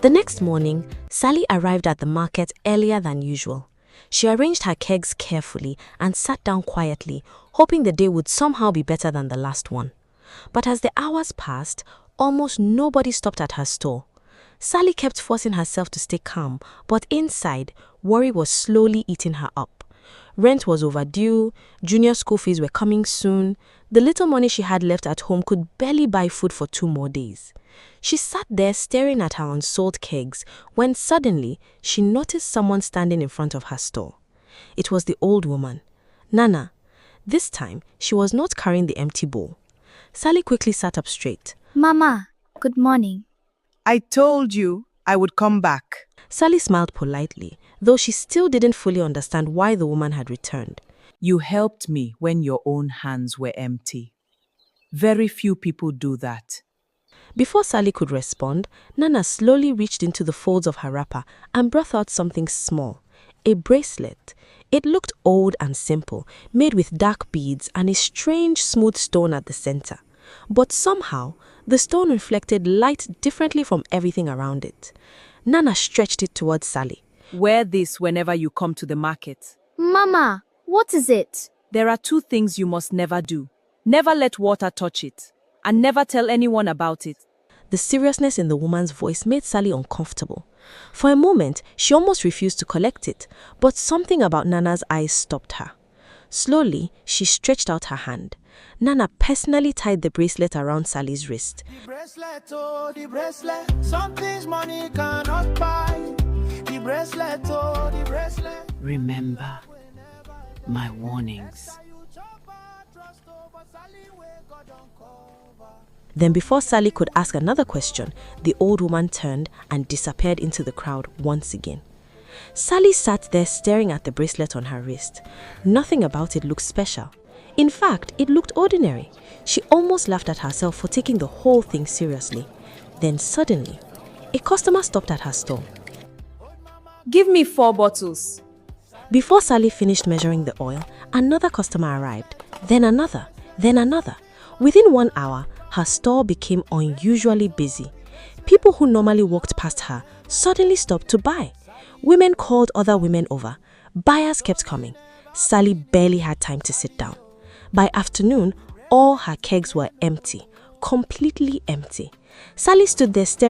The next morning, Sally arrived at the market earlier than usual. She arranged her kegs carefully and sat down quietly, hoping the day would somehow be better than the last one. But as the hours passed, almost nobody stopped at her store. Sally kept forcing herself to stay calm, but inside, worry was slowly eating her up. Rent was overdue, junior school fees were coming soon. The little money she had left at home could barely buy food for 2 more days. She sat there staring at her unsold kegs when suddenly she noticed someone standing in front of her store. It was the old woman, Nana. This time, she was not carrying the empty bowl. Sally quickly sat up straight. Mama, good morning. I told you I would come back. Sally smiled politely, though she still didn't fully understand why the woman had returned. You helped me when your own hands were empty. Very few people do that. Before Sally could respond, Nana slowly reached into the folds of her wrapper and brought out something small, a bracelet. It looked old and simple, made with dark beads and a strange smooth stone at the center. But somehow, the stone reflected light differently from everything around it. Nana stretched it towards Sally. Wear this whenever you come to the market. Mama, what is it? There are 2 things you must never do. Never let water touch it, and never tell anyone about it. The seriousness in the woman's voice made Sally uncomfortable. For a moment, she almost refused to collect it, but something about Nana's eyes stopped her. Slowly, she stretched out her hand. Nana personally tied the bracelet around Sally's wrist. The bracelet, oh, the bracelet. Some things money cannot buy. The bracelet, oh, the bracelet. Remember my warnings. Then before Sally could ask another question, the old woman turned and disappeared into the crowd once again. Sally sat there staring at the bracelet on her wrist. Nothing about it looked special. In fact, it looked ordinary. She almost laughed at herself for taking the whole thing seriously. Then suddenly, a customer stopped at her store. Give me 4 bottles. Before Sally finished measuring the oil, another customer arrived, then another, then another. Within 1 hour, her store became unusually busy. People who normally walked past her suddenly stopped to buy. Women called other women over. Buyers kept coming. Sally barely had time to sit down. By afternoon, all her kegs were empty, completely empty. Sally stood there staring